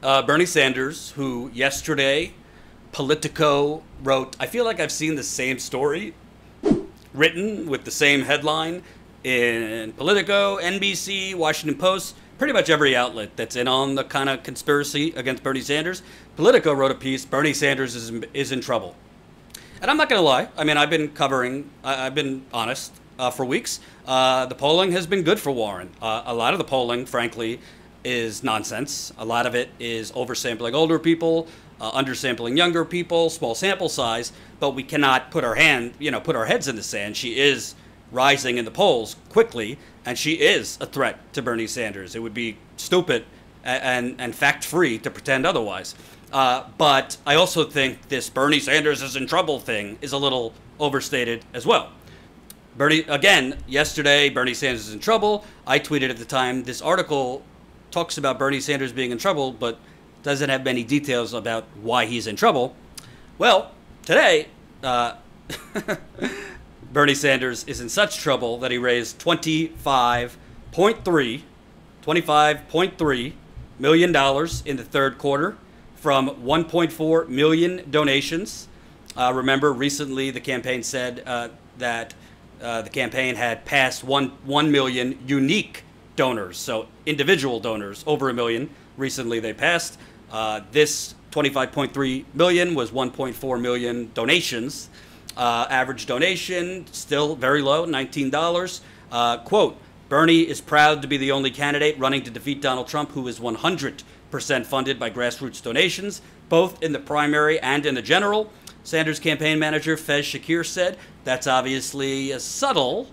Bernie Sanders, who yesterday Politico wrote, I feel like I've seen the same story written with the same headline in Politico, NBC, Washington Post, pretty much every outlet that's in on the kind of conspiracy against Bernie Sanders. Politico wrote a piece, Bernie Sanders is in trouble. And I'm not going to lie. I mean, I've been I've been honest for weeks. The polling has been good for Warren. A lot of the polling, frankly, is nonsense. A lot of it is oversampling older people, undersampling younger people, small sample size, but we cannot put our heads in the sand. She is rising in the polls quickly, and she is a threat to Bernie Sanders. It would be stupid and fact-free to pretend otherwise. But I also think this Bernie Sanders is in trouble thing is a little overstated as well. Yesterday, Bernie Sanders is in trouble. I tweeted at the time, this article talks about Bernie Sanders being in trouble, but doesn't have many details about why he's in trouble. Well, today, Bernie Sanders is in such trouble that he raised $25.3 million in the third quarter from 1.4 million donations. Remember, recently the campaign said that the campaign had passed 1 million unique donors, so individual donors, over a million. Recently they passed. This 25.3 million was 1.4 million donations. Average donation still very low, $19. Quote, Bernie is proud to be the only candidate running to defeat Donald Trump who is 100% funded by grassroots donations, both in the primary and in the general. Sanders campaign manager Fez Shakir said that's obviously a subtle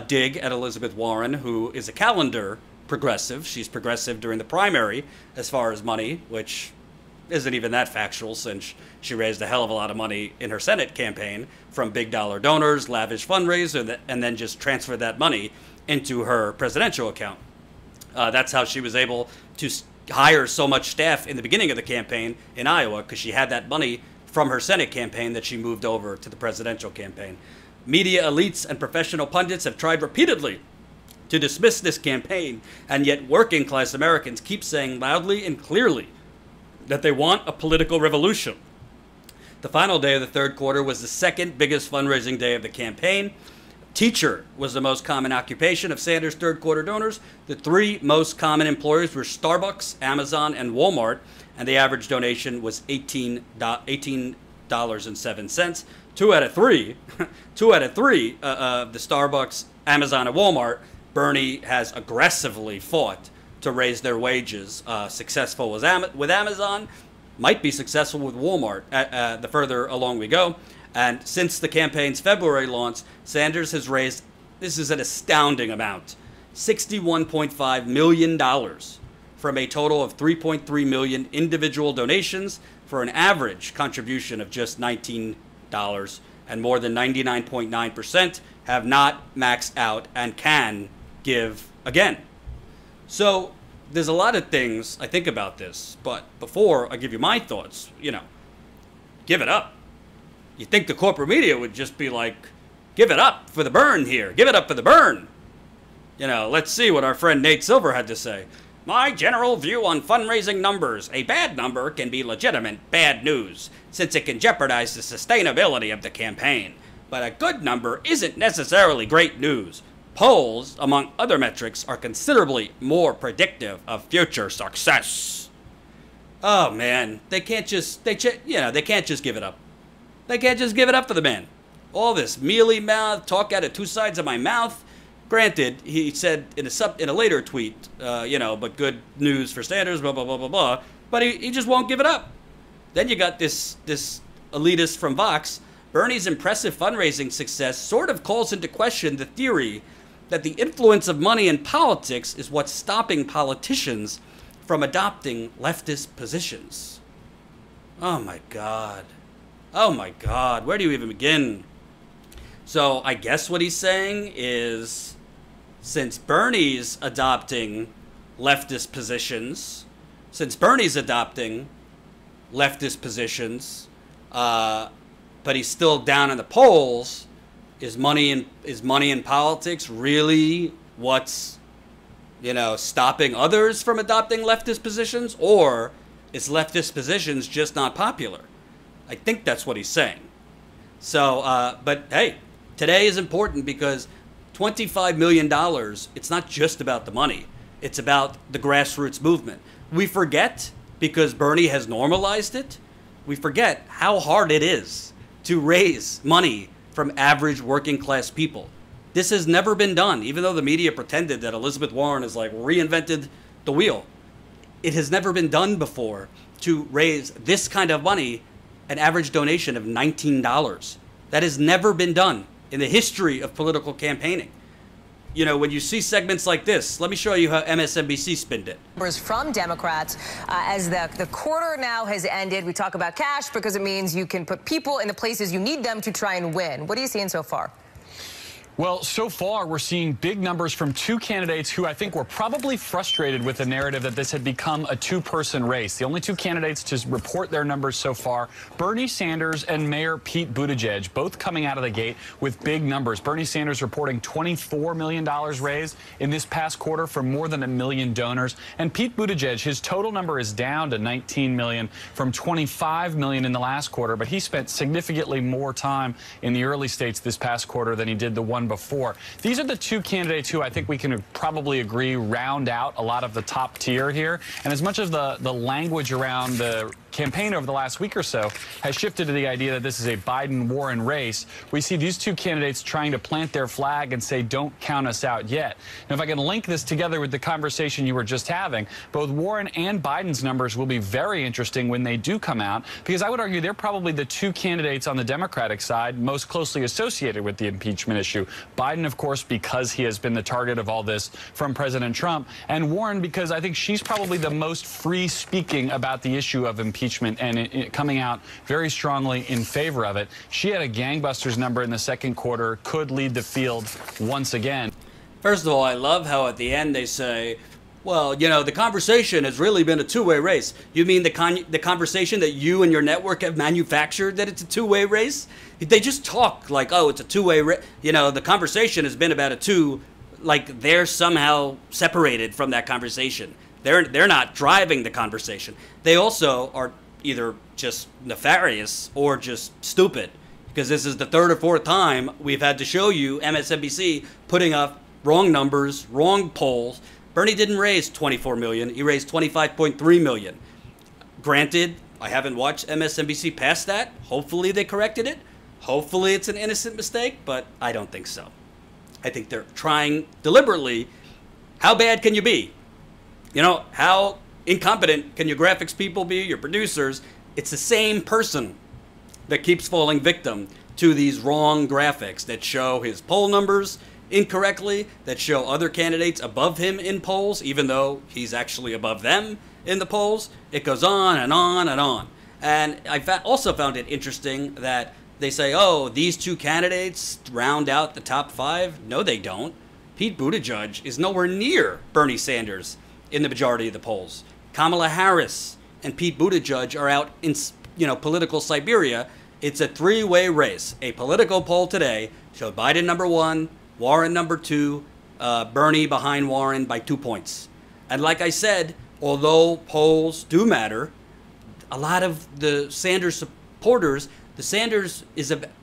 dig at Elizabeth Warren, who is a calendar progressive. She's progressive during the primary as far as money, which isn't even that factual since she raised a hell of a lot of money in her Senate campaign from big dollar donors, lavish fundraisers, and then just transferred that money into her presidential account. That's how she was able to hire so much staff in the beginning of the campaign in Iowa, because she had that money from her Senate campaign that she moved over to the presidential campaign. Media elites and professional pundits have tried repeatedly to dismiss this campaign, and yet working class Americans keep saying loudly and clearly that they want a political revolution. The final day of the third quarter was the second biggest fundraising day of the campaign. Teacher was the most common occupation of Sanders' third quarter donors. The three most common employers were Starbucks, Amazon, and Walmart, and the average donation was $18.07. Two out of three of the Starbucks, Amazon, and Walmart, Bernie has aggressively fought to raise their wages. Successful with Amazon, might be successful with Walmart the further along we go. And since the campaign's February launch, Sanders has raised, this is an astounding amount, $61.5 million from a total of 3.3 million individual donations for an average contribution of just $19. And more than 99.9% have not maxed out and can give again. So there's a lot of things I think about this, but before I give you my thoughts, give it up. You think the corporate media would just be like, give it up for the burn here. Give it up for the burn. Let's see what our friend Nate Silver had to say. My general view on fundraising numbers. A bad number can be legitimate bad news, since it can jeopardize the sustainability of the campaign. But a good number isn't necessarily great news. Polls, among other metrics, are considerably more predictive of future success. Oh man, they can't just give it up. They can't just give it up for the man. All this mealy mouth, talk out of two sides of my mouth. Granted, he said in a later tweet, but good news for Sanders, blah, blah, blah, blah, blah. But he just won't give it up. Then you got this elitist from Vox. Bernie's impressive fundraising success sort of calls into question the theory that the influence of money in politics is what's stopping politicians from adopting leftist positions. Oh my God. Oh my God. Where do you even begin? So I guess what he's saying is, since Bernie's adopting leftist positions, but he's still down in the polls, is money in politics really what's stopping others from adopting leftist positions? Or Is leftist positions just not popular? I think that's what he's saying. So, but hey, today is important because $25 million, it's not just about the money. It's about the grassroots movement. We forget, because Bernie has normalized it, we forget how hard it is to raise money from average working class people. This has never been done, even though the media pretended that Elizabeth Warren has like reinvented the wheel. It has never been done before to raise this kind of money, an average donation of $19. That has never been done in the history of political campaigning. You know, when you see segments like this, let me show you how MSNBC spinned it. Numbers from Democrats as the quarter now has ended. We talk about cash because it means you can put people in the places you need them to try and win. What are you seeing so far? Well, so far, we're seeing big numbers from two candidates who I think were probably frustrated with the narrative that this had become a two-person race. The only two candidates to report their numbers so far, Bernie Sanders and Mayor Pete Buttigieg, both coming out of the gate with big numbers. Bernie Sanders reporting $24 million raised in this past quarter from more than 1 million donors. And Pete Buttigieg, his total number is down to 19 million from 25 million in the last quarter, but he spent significantly more time in the early states this past quarter than he did the one before. These are the two candidates who I think we can probably agree round out a lot of the top tier here. And as much as the language around the campaign over the last week or so has shifted to the idea that this is a Biden-Warren race, we see these two candidates trying to plant their flag and say, don't count us out yet. Now, if I can link this together with the conversation you were just having, both Warren and Biden's numbers will be very interesting when they do come out, because I would argue they're probably the two candidates on the Democratic side most closely associated with the impeachment issue. Biden, of course, because he has been the target of all this from President Trump, and Warren because I think she's probably the most free speaking about the issue of impeachment and it coming out very strongly in favor of it. She had a gangbusters number in the second quarter, could lead the field once again. First of all, I love how at the end they say, well, you know, the conversation has really been a two-way race. You mean the conversation that you and your network have manufactured, that it's a two-way race? They just talk like, oh, it's a two-way race. You know, the conversation has been about a two, like they're somehow separated from that conversation. They're not driving the conversation. They also are either just nefarious or just stupid, because this is the third or fourth time we've had to show you MSNBC putting up wrong numbers, wrong polls. Bernie didn't raise 24 million. He raised 25.3 million. Granted, I haven't watched MSNBC past that. Hopefully they corrected it. Hopefully it's an innocent mistake, but I don't think so. I think they're trying deliberately. How bad can you be? You know, how incompetent can your graphics people be, your producers? It's the same person that keeps falling victim to these wrong graphics that show his poll numbers incorrectly, that show other candidates above him in polls, even though he's actually above them in the polls. It goes on and on and on. And I also found it interesting that they say, oh, these two candidates round out the top five. No, they don't. Pete Buttigieg is nowhere near Bernie Sanders in the majority of the polls. Kamala Harris and Pete Buttigieg are out in, you know, political Siberia. It's a three-way race. A political poll today showed Biden number 1, Warren number 2, Bernie behind Warren by 2 points. And like I said, although polls do matter, a lot of the Sanders supporters, the Sanders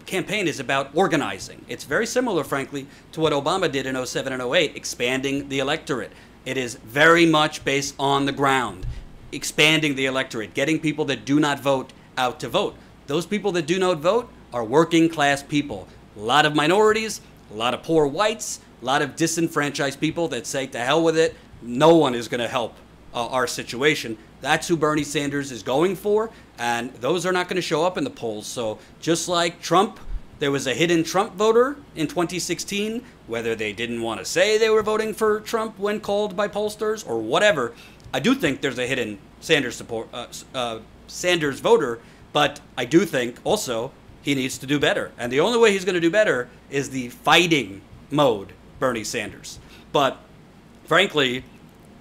campaign is about organizing. It's very similar, frankly, to what Obama did in 07 and 08, expanding the electorate. It is very much based on the ground, expanding the electorate, getting people that do not vote out to vote. Those people that do not vote are working class people. A lot of minorities, a lot of poor whites, a lot of disenfranchised people that say, to hell with it, no one is going to help our situation. That's who Bernie Sanders is going for, and those are not going to show up in the polls. So just like Trump, there was a hidden Trump voter in 2016, whether they didn't want to say they were voting for Trump when called by pollsters or whatever. I do think there's a hidden Sanders Sanders voter, but I do think also he needs to do better. And the only way he's going to do better is the fighting mode Bernie Sanders. But frankly,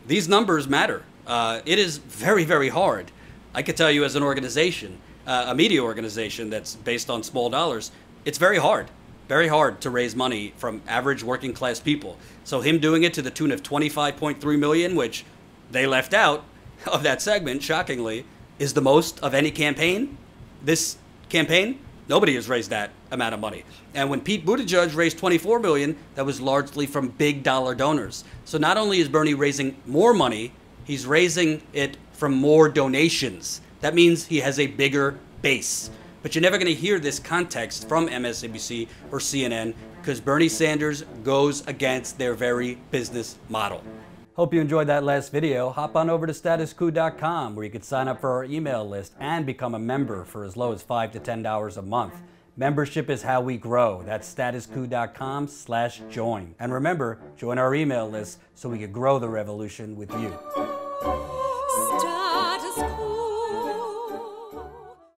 these numbers matter. It is very, very hard. I could tell you as an organization, a media organization that's based on small dollars, it's very hard to raise money from average working class people. So him doing it to the tune of 25.3 million, which they left out of that segment, shockingly, is the most of any campaign. This campaign, nobody has raised that amount of money. And when Pete Buttigieg raised $24 million, that was largely from big dollar donors. So not only is Bernie raising more money, he's raising it from more donations. That means he has a bigger base. But you're never going to hear this context from MSNBC or CNN because Bernie Sanders goes against their very business model. Hope you enjoyed that last video. Hop on over to statuscoup.com where you can sign up for our email list and become a member for as low as $5 to $10 a month. Membership is how we grow. That's statuscoup.com/join. And remember, join our email list so we can grow the revolution with you.